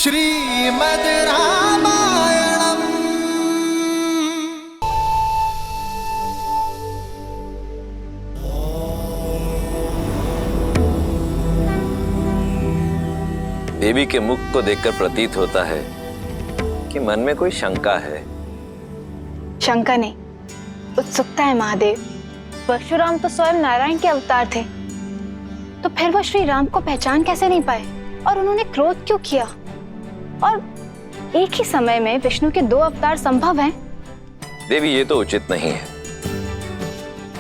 श्रीमद् रामायणम्। देवी के मुख को देखकर प्रतीत होता है कि मन में कोई शंका है। शंका नहीं, उत्सुकता है महादेव। परशुराम तो स्वयं नारायण के अवतार थे, तो फिर वो श्री राम को पहचान कैसे नहीं पाए और उन्होंने क्रोध क्यों किया? और एक ही समय में विष्णु के 2 अवतार संभव हैं? देवी, ये तो उचित नहीं है।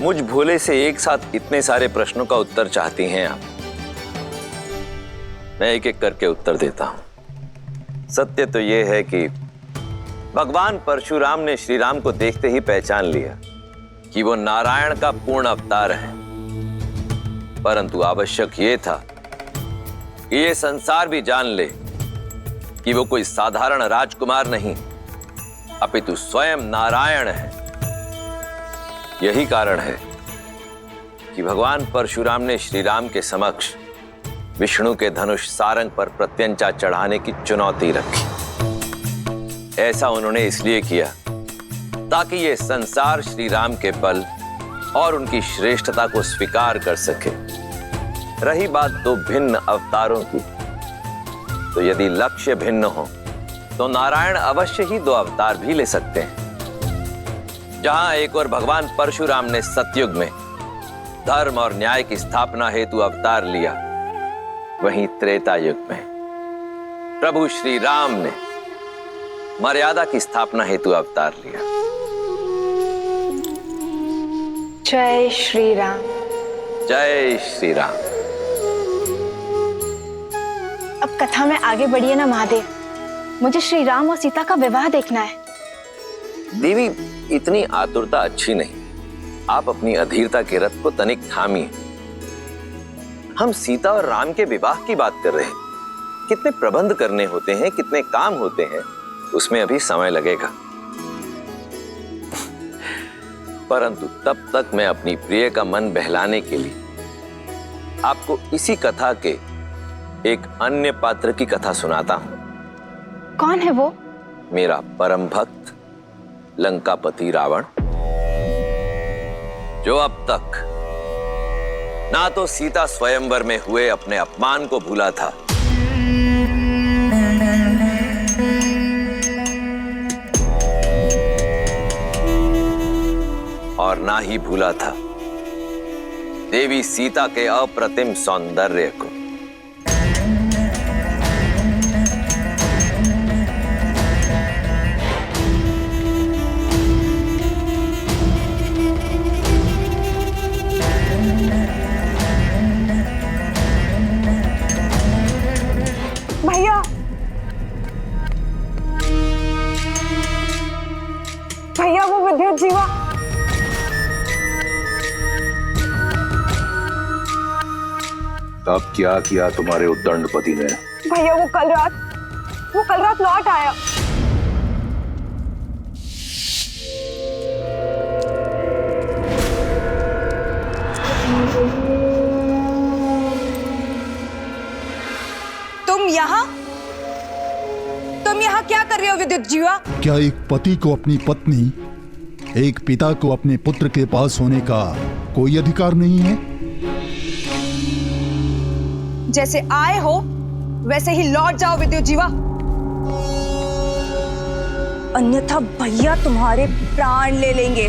मुझ भोले से एक साथ इतने सारे प्रश्नों का उत्तर चाहती हैं आप। मैं एक एक करके उत्तर देता हूं। सत्य तो यह है कि भगवान परशुराम ने श्री राम को देखते ही पहचान लिया कि वो नारायण का पूर्ण अवतार है, परंतु आवश्यक ये था कि ये संसार भी जान ले कि वो कोई साधारण राजकुमार नहीं, अपितु स्वयं नारायण है। यही कारण है कि भगवान परशुराम ने श्री राम के समक्ष विष्णु के धनुष सारंग पर प्रत्यंचा चढ़ाने की चुनौती रखी। ऐसा उन्होंने इसलिए किया ताकि ये संसार श्री राम के बल और उनकी श्रेष्ठता को स्वीकार कर सके। रही बात 2 भिन्न अवतारों की, तो यदि लक्ष्य भिन्न हो तो नारायण अवश्य ही 2 अवतार भी ले सकते हैं। जहां एक और भगवान परशुराम ने सतयुग में धर्म और न्याय की स्थापना हेतु अवतार लिया, वहीं त्रेता युग में प्रभु श्री राम ने मर्यादा की स्थापना हेतु अवतार लिया। जय श्री राम। जय श्री राम। अब कथा में आगे बढ़िए ना महादेव, मुझे श्री राम और सीता का विवाह देखना है। देवी, इतनी आतुरता अच्छी नहीं। आप अपनी अधीरता के रथ को तनिक थामिए। हम सीता और राम के विवाह की बात कर रहे हैं। कितने प्रबंध करने होते हैं, कितने काम होते हैं, उसमें अभी समय लगेगा। परंतु तब तक मैं अपनी प्रिय का मन बहलाने के लिए आपको इसी कथा के एक अन्य पात्र की कथा सुनाता हूं। कौन है वो? मेरा परम भक्त लंकापति रावण, जो अब तक ना तो सीता स्वयंवर में हुए अपने अपमान को भूला था, और ना ही भूला था देवी सीता के अप्रतिम सौंदर्य को। भैया, भैया वो विद्युत जीवा। अब क्या किया तुम्हारे उद्दंडपति ने? भैया वो कल रात लौट आया। तुम यहाँ क्या कर रहे हो विद्युत जीवा? क्या एक पति को अपनी पत्नी, एक पिता को अपने पुत्र के पास होने का कोई अधिकार नहीं है? जैसे आए हो वैसे ही लौट जाओ विद्युत जीवा, अन्यथा भैया तुम्हारे प्राण ले लेंगे,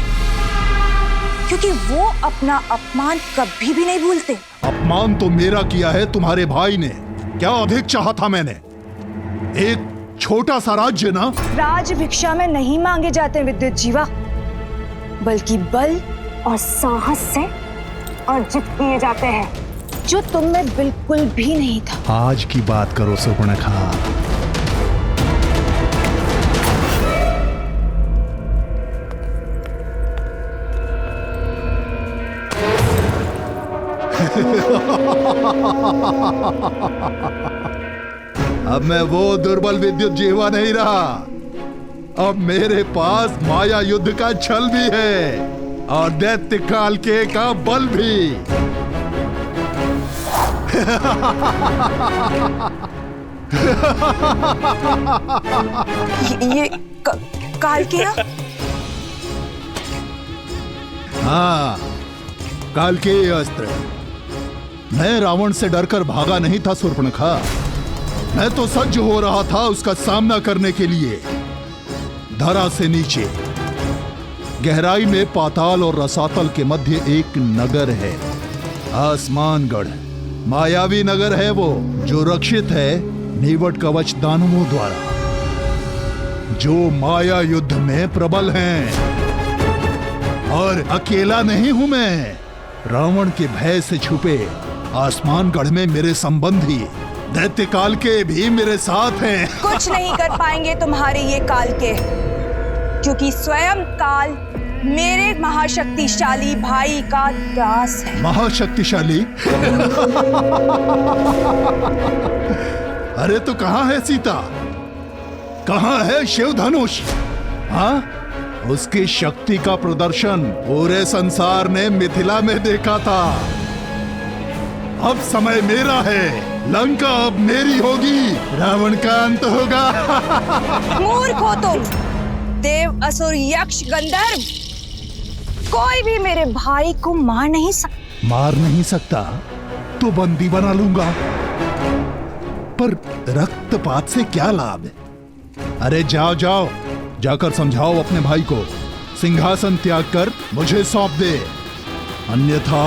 क्योंकि वो अपना अपमान कभी भी नहीं भूलते। अपमान तो मेरा किया है तुम्हारे भाई ने। क्या अधिक चाहा था मैंने? एक छोटा सा राज्य ना। राज भिक्षा में नहीं मांगे जाते विद्युत जीवा, बल्कि बल और साहस से अर्जित किए जाते हैं, जो तुम में बिल्कुल भी नहीं था। आज की बात करो सुपर्णखा। अब मैं वो दुर्बल विद्युत जीवा नहीं रहा। अब मेरे पास माया युद्ध का छल भी है और दैत्य काल के का बल भी। ये काल किया? हाँ, काल के अस्त्र। मैं रावण से डरकर भागा नहीं था शूर्पणखा, मैं तो सज्ज हो रहा था उसका सामना करने के लिए। धरा से नीचे गहराई में पाताल और रसातल के मध्य एक नगर है, आसमानगढ़। मायावी नगर है वो, जो रक्षित है नीवट कवच दानवों द्वारा, जो माया युद्ध में प्रबल हैं। और अकेला नहीं हूं मैं, रावण के भय से छुपे आसमानगढ़ में मेरे संबंधी दैत्य काल के भी मेरे साथ हैं। कुछ नहीं कर पाएंगे तुम्हारे ये काल के, क्योंकि स्वयं काल मेरे महाशक्तिशाली भाई का दास है। महाशक्तिशाली? अरे तो कहां है सीता, कहां है शिव धनुष? हाँ, उसकी शक्ति का प्रदर्शन पूरे संसार ने मिथिला में देखा था। अब समय मेरा है, लंका अब मेरी होगी, रावण का अंत होगा। मूर्ख हो तुम, देव असुर यक्ष गंधर्व, कोई भी मेरे भाई को मार नहीं सकता। मार नहीं सकता तो बंदी बना लूंगा, पर रक्तपात से क्या लाभ? अरे जाओ जाओ, जाकर समझाओ अपने भाई को, सिंहासन त्याग कर मुझे सौंप दे, अन्यथा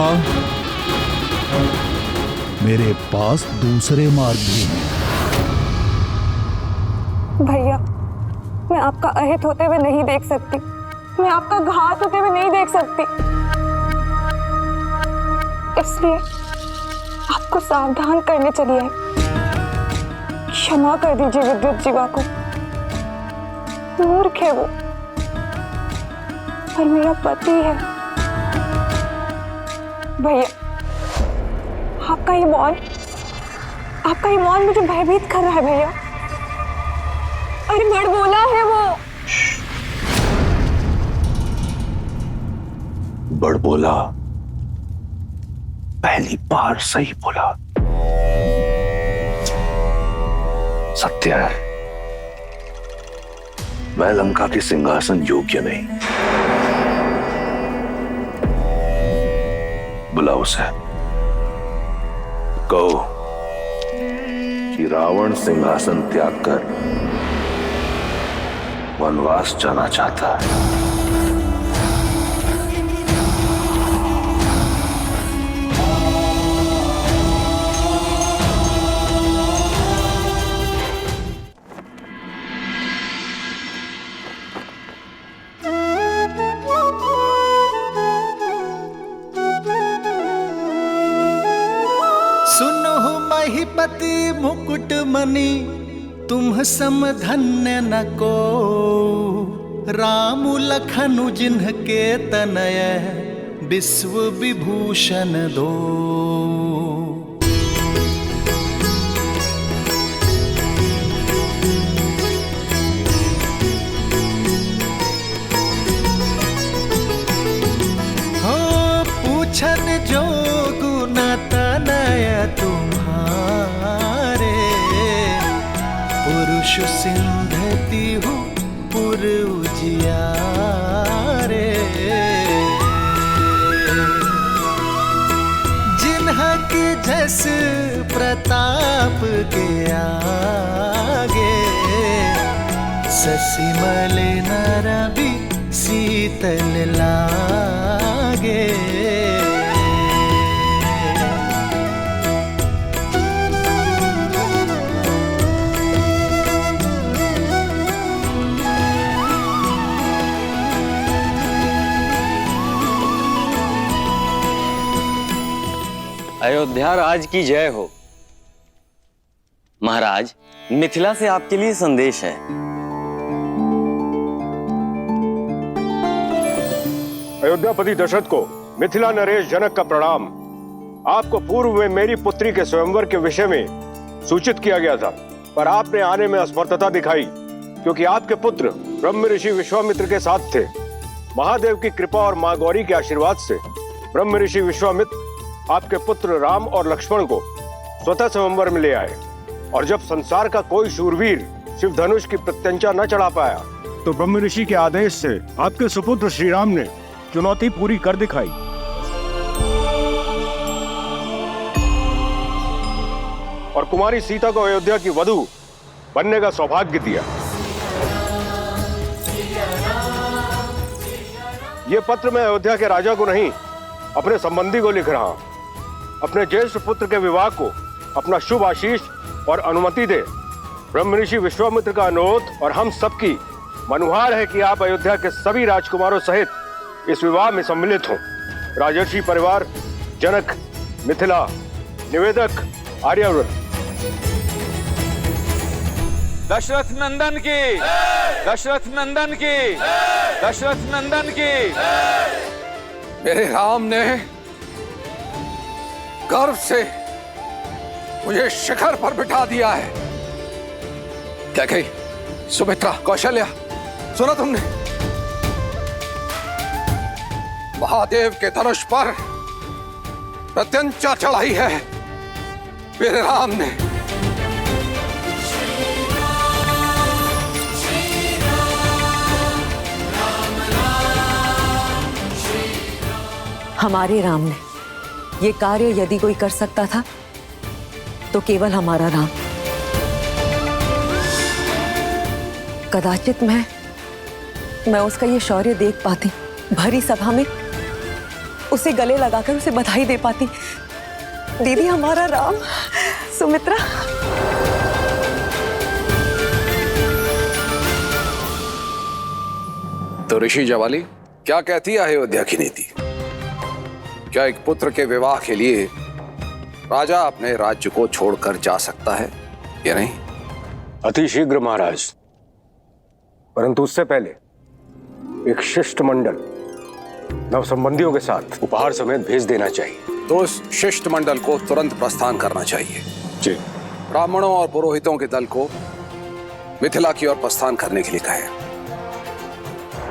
मेरे पास दूसरे मार्ग भी हैं। भैया, मैं आपका अहित होते हुए नहीं देख सकती, मैं आपका घात होते हुए नहीं देख सकती, इसलिए आपको सावधान करने चली आई। क्षमा कर दीजिए विद्युत जीवा को, मूर्ख है वो, पर मेरा पति है। भैया, आपका ये मौन मुझे भयभीत कर रहा है भैया। अरे बड़बोला है वो। बड़बोला? पहली बार सही बोला। सत्य है, मैं लंका के सिंहासन योग्य नहीं। बुलाओ उसे, कहो कि रावण सिंहासन त्याग कर वनवास जाना चाहता है। महिपति मुकुट मणि तुम सम धन्य न को, राम लखनु जिन्हके तनय विश्व विभूषण दो। हो पूछन जो गुण तनय तुम्हारे, पुरुष सिंधति हूँ पुर उजियारे। जिन्हा के जस प्रताप के आगे, ससिमल नर भी शीतल लागे। अयोध्या राज की जय हो। महाराज, मिथिला से आपके लिए संदेश है। अयोध्यापति दशरथ को मिथिला नरेश जनक का प्रणाम। आपको पूर्व में मेरी पुत्री के स्वयंवर के विषय में सूचित किया गया था, पर आपने आने में असमर्थता दिखाई, क्योंकि आपके पुत्र ब्रह्म ऋषि विश्वामित्र के साथ थे। महादेव की कृपा और मां गौरी के आशीर्वाद से ब्रह्म ऋषि विश्वामित्र आपके पुत्र राम और लक्ष्मण को स्वतः स्वयंवर में ले आए। और जब संसार का कोई शूरवीर शिव धनुष की प्रत्यंचा न चढ़ा पाया तो ब्रह्म ऋषि के आदेश से आपके सुपुत्र श्री राम ने चुनौती पूरी कर दिखाई। और कुमारी सीता को अयोध्या की वधू बनने का सौभाग्य दिया। ये पत्र मैं अयोध्या के राजा को नहीं, अपने संबंधी को लिख रहा हूं। अपने ज्येष्ठ पुत्र के विवाह को अपना शुभ आशीष और अनुमति दे। ब्रह्म ऋषि विश्वामित्र का अनुरोध और हम सबकी मनुहार है कि आप अयोध्या के सभी राजकुमारों सहित इस विवाह में सम्मिलित हों। राजर्षि परिवार, जनक, मिथिला, निवेदक, आर्यावर्त। दशरथ नंदन की, दशरथ नंदन की, दशरथ नंदन की। मेरे राम ने गर्व से मुझे शिखर पर बिठा दिया है। क्या कही? सुमित्रा, कौशल्या, सुना तुमने? महादेव के धनुष पर प्रत्यंचा चढ़ाई है मेरे राम ने। हमारे राम ने ये कार्य यदि कोई कर सकता था तो केवल हमारा राम। कदाचित मैं उसका ये शौर्य देख पाती, भरी सभा में उसे गले लगाकर उसे बधाई दे पाती। दीदी, हमारा राम। सुमित्रा, तो ऋषि जवाली, क्या कहती है अयोध्या की नीति? क्या एक पुत्र के विवाह के लिए राजा अपने राज्य को छोड़कर जा सकता है या नहीं? अति शीघ्र महाराज, परंतु उससे पहले एक शिष्टमंडल नव संबंधियों के साथ उपहार समेत भेज देना चाहिए। तो उस शिष्टमंडल को तुरंत प्रस्थान करना चाहिए। जी। ब्राह्मणों और पुरोहितों के दल को मिथिला की ओर प्रस्थान करने के लिए कहें।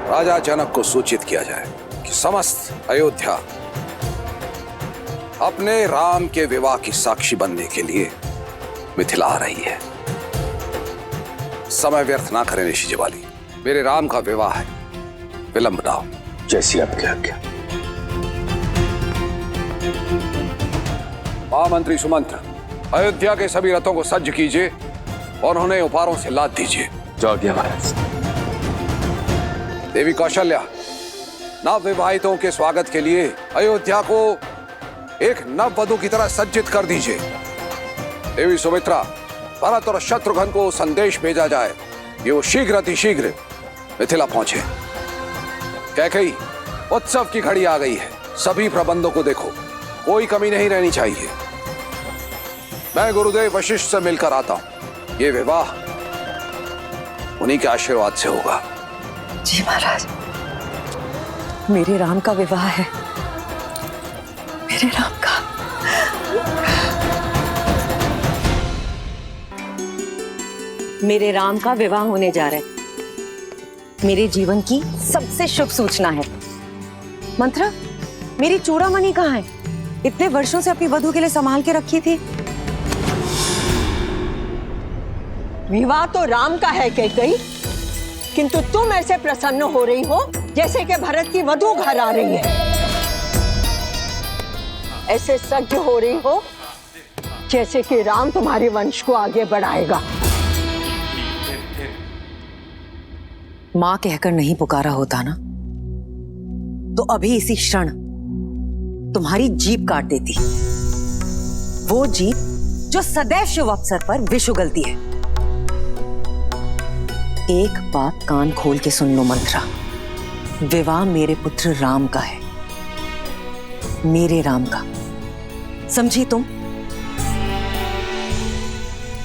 राजा जनक को सूचित किया जाए कि समस्त अयोध्या अपने राम के विवाह की साक्षी बनने के लिए मिथिला आ रही है। समय व्यर्थ ना करें ऋषि जवाली, मेरे राम का विवाह है, विलंब ना हो। जैसी आपकी आज्ञा। महामंत्री सुमंत्र, अयोध्या के सभी रथों को सज्ज कीजिए और उन्हें उपहारों से लाद दीजिए। जो आज्ञा महाराज। देवी कौशल्या, नव विवाहितों के स्वागत के लिए अयोध्या को एक नव वधू की तरह सज्जित कर दीजिए। देवी सुमित्रा, भरत और शत्रुघ्न को संदेश भेजा जाए कि वो शीघ्र अतिशीघ्र मिथिला पहुंचे। कैकेयी, उत्सव की घड़ी आ गई है, सभी प्रबंधों को देखो, कोई कमी नहीं रहनी चाहिए। मैं गुरुदेव वशिष्ठ से मिलकर आता हूं। ये विवाह उन्हीं के आशीर्वाद से होगा। जी महाराज, मेरे राम का विवाह है, मेरे राम का। मेरे राम का विवाह होने जा रहा है। मेरे जीवन की सबसे शुभ सूचना है। मंत्रा, मेरी चूड़ामणि कहाँ है? इतने वर्षों से अपनी वधू के लिए संभाल के रखी थी। विवाह तो राम का है कैकेयी, किंतु तुम ऐसे प्रसन्न हो रही हो जैसे कि भरत की वधू घर आ रही है। ऐसे सज्ज हो रही हो जैसे कि राम तुम्हारे वंश को आगे बढ़ाएगा। मां कहकर नहीं पुकारा होता ना, तो अभी इसी क्षण तुम्हारी जीभ काट देती। वो जीभ जो सदैव शुभ अवसर पर विष उगलती है। एक बात कान खोल के सुन लो मंत्रा, विवाह मेरे पुत्र राम का है, मेरे राम का। समझी तुम?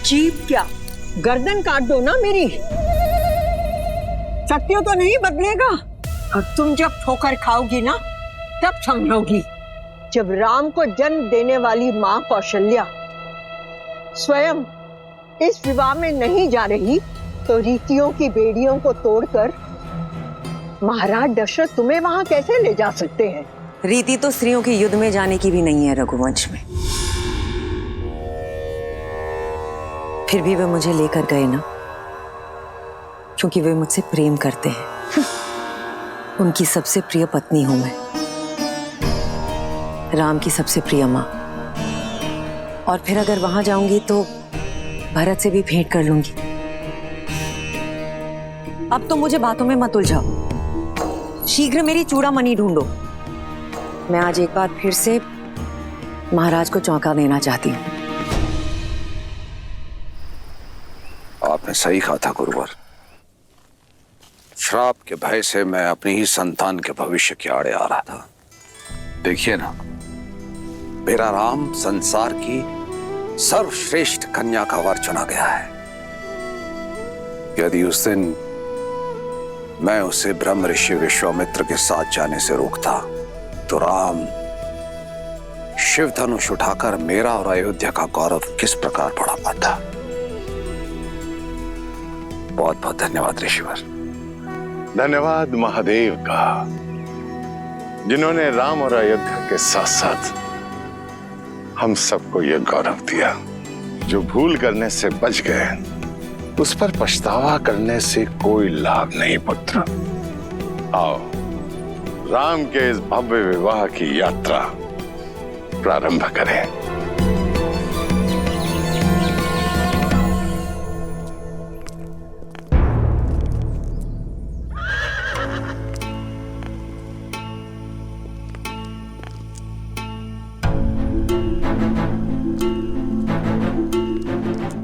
जीभ क्या, गर्दन काट दो ना मेरी। सत्य तो नहीं बदलेगा, और तुम जब ठोकर खाओगी ना तब समझोगी। जब राम को जन्म देने वाली मां कौशल्या स्वयं इस विवाह में नहीं जा रही तो रीतियों की बेड़ियों को तोड़कर महाराज दशरथ तुम्हें वहां कैसे ले जा सकते हैं? रीति तो स्त्रियों के युद्ध में जाने की भी नहीं है रघुवंश में। फिर भी वे मुझे लेकर गए ना, क्योंकि वे मुझसे प्रेम करते हैं। उनकी सबसे प्रिय पत्नी हूं मैं, राम की सबसे प्रिय मां। और फिर अगर वहां जाऊंगी तो भरत से भी भेंट कर लूंगी। अब तो मुझे बातों में मत उलझाओ, शीघ्र मेरी चूड़ामणि ढूंढो। मैं आज एक बार फिर से महाराज को चौंका देना चाहती हूँ। आपने सही कहा था गुरुवर। श्राप के भय से मैं अपनी ही संतान के भविष्य के आड़े आ रहा था। देखिए ना, मेरा राम संसार की सर्वश्रेष्ठ कन्या का वर चुना गया है। यदि उस दिन मैं उसे ब्रह्म ऋषि विश्वामित्र के साथ जाने से रोकता तो राम शिव धनुष उठाकर मेरा और अयोध्या का गौरव किस प्रकार बढ़ा पाता। बहुत बहुत धन्यवाद ऋषिवर। धन्यवाद महादेव का, जिन्होंने राम और अयोध्या के साथ साथ हम सबको यह गौरव दिया। जो भूल करने से बच गए उस पर पछतावा करने से कोई लाभ नहीं पुत्र। आओ राम के इस भव्य विवाह की यात्रा प्रारंभ करें।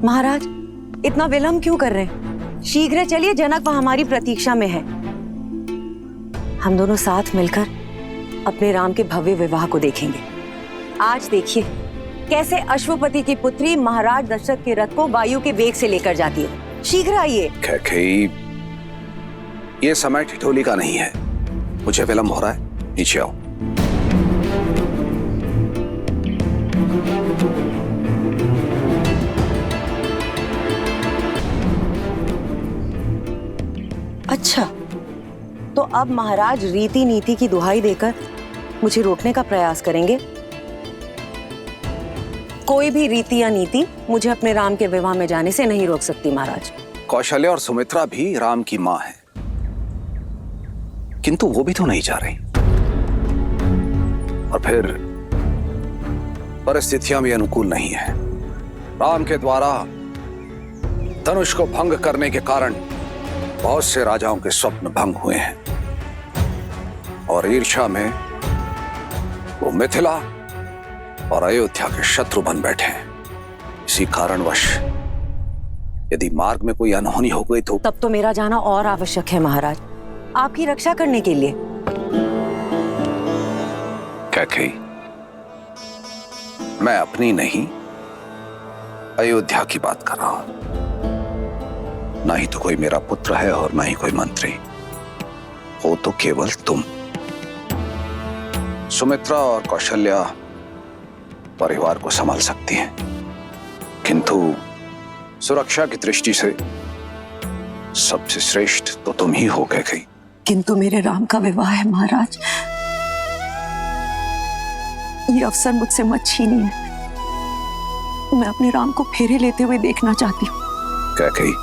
महाराज, इतना विलंब क्यों कर रहे हैं? शीघ्र चलिए, जनक वहां हमारी प्रतीक्षा में है। हम दोनों साथ मिलकर अपने राम के भव्य विवाह को देखेंगे। आज देखिए कैसे अश्वपति की पुत्री महाराज दशरथ के रथ को वायु के वेग से लेकर जाती है। शीघ्र आइए। कैकेयी, ये समय ठिठोली का नहीं है। मुझे विलंब हो रहा है, नीचे आओ। अच्छा, तो अब महाराज रीति नीति की दुहाई देकर मुझे रोकने का प्रयास करेंगे। कोई भी रीति या नीति मुझे अपने राम के विवाह में जाने से नहीं रोक सकती महाराज। कौशल्या और सुमित्रा भी राम की मां है, किंतु वो भी तो नहीं जा रही। और फिर परिस्थितियां भी अनुकूल नहीं है। राम के द्वारा धनुष को भंग करने के कारण बहुत से राजाओं के स्वप्न भंग हुए हैं और ईर्ष्या में वो मिथिला और अयोध्या के शत्रु बन बैठे हैं। इसी कारणवश यदि मार्ग में कोई अनहोनी हो गई तो तब तो मेरा जाना और आवश्यक है महाराज, आपकी रक्षा करने के लिए। कैकेयी, मैं अपनी नहीं अयोध्या की बात कर रहा हूं। ना ही तो कोई मेरा पुत्र है और ना ही कोई मंत्री, हो तो केवल तुम। सुमित्रा और कौशल्या परिवार को संभाल सकती हैं, किंतु सुरक्षा की दृष्टि से सबसे श्रेष्ठ तो तुम ही हो कैकेयी। किंतु मेरे राम का विवाह है महाराज, ये अवसर मुझसे मत छीनिए। मैं अपने राम को फेरे लेते हुए देखना चाहती हूँ। कैकेयी,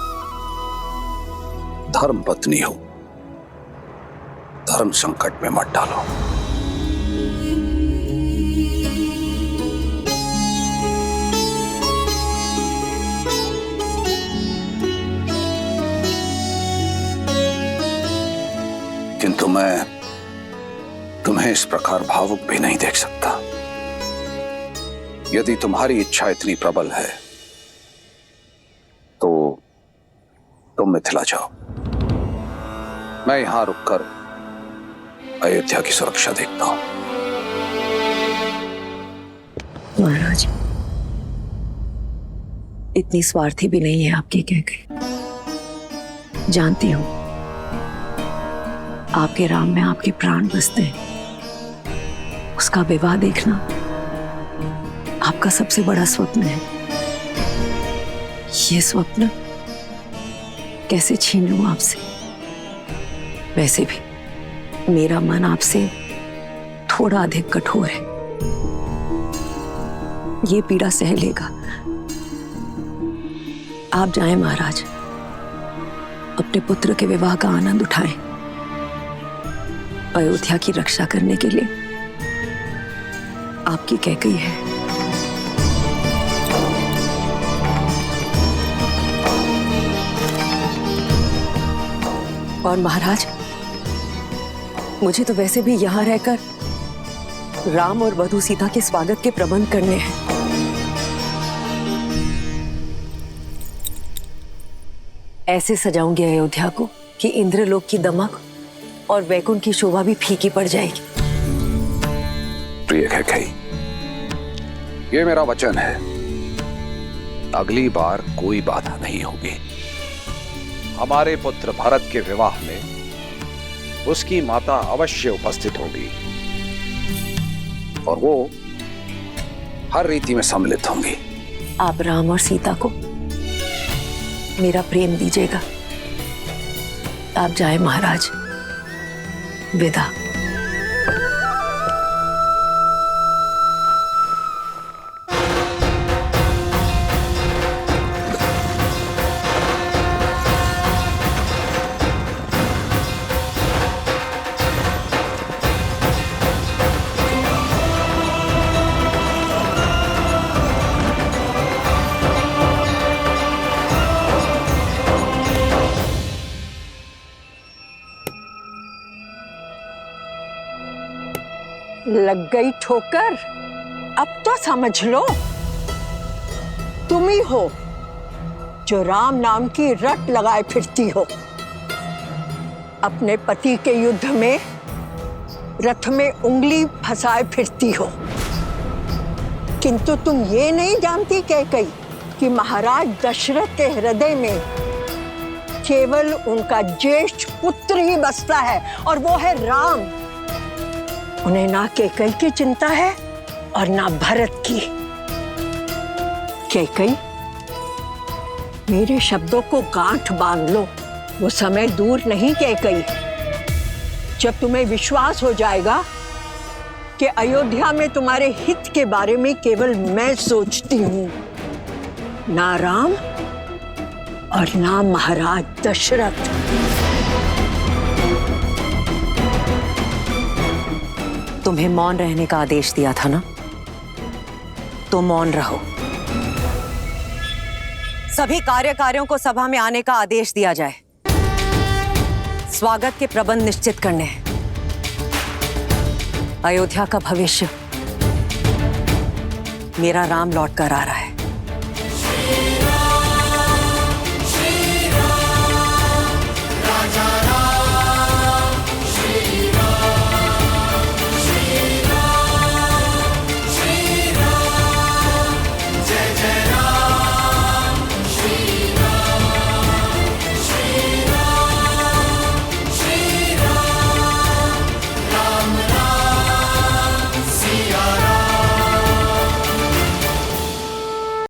धर्म पत्नी हो, धर्म संकट में मत डालो। किंतु मैं तुम्हें इस प्रकार भावुक भी नहीं देख सकता। यदि तुम्हारी इच्छा इतनी प्रबल है तो तुम मिथिला जाओ। मैं यहां रुककर अयोध्या की सुरक्षा देखता हूं। महाराज, इतनी स्वार्थी भी नहीं है आपकी कैकेयी। जानती हूं आपके राम में आपके प्राण बसते हैं। उसका विवाह देखना आपका सबसे बड़ा स्वप्न है। ये स्वप्न कैसे छीन लूं आपसे? वैसे भी मेरा मन आपसे थोड़ा अधिक कठोर है, ये पीड़ा सह लेगा। आप जाएं महाराज, अपने पुत्र के विवाह का आनंद उठाएं। अयोध्या की रक्षा करने के लिए आपकी कैकेयी है। और महाराज, मुझे तो वैसे भी यहां रहकर राम और वधू सीता के स्वागत के प्रबंध करने हैं। ऐसे सजाऊंगी अयोध्या को कि इंद्रलोक की दमक और वैकुंठ की शोभा भी फीकी पड़ जाएगी। प्रिय कैकेयी, ये मेरा वचन है, अगली बार कोई बाधा नहीं होगी। हमारे पुत्र भरत के विवाह में उसकी माता अवश्य उपस्थित होगी और वो हर रीति में सम्मिलित होंगी। आप राम और सीता को मेरा प्रेम दीजिएगा। आप जाएं महाराज, विदा। लग गई ठोकर? अब तो समझ लो, तुम ही हो जो राम नाम की रट लगाए फिरती हो। अपने पति के युद्ध में रथ में उंगली फंसाए फिरती हो, किंतु तुम ये नहीं जानती कैकेयी कि महाराज दशरथ के हृदय में केवल उनका ज्येष्ठ पुत्र ही बसता है, और वो है राम। उन्हें ना कैकेयी की चिंता है और ना भरत की। कैकेयी, मेरे शब्दों को गांठ बांध लो, वो समय दूर नहीं कैकेयी, जब तुम्हें विश्वास हो जाएगा कि अयोध्या में तुम्हारे हित के बारे में केवल मैं सोचती हूं, ना राम और ना महाराज दशरथ। तुम्हें मौन रहने का आदेश दिया था ना, तो मौन रहो। सभी कार्यकारियों को सभा में आने का आदेश दिया जाए। स्वागत के प्रबंध निश्चित करने हैं। अयोध्या का भविष्य मेरा राम लौट कर आ रहा है।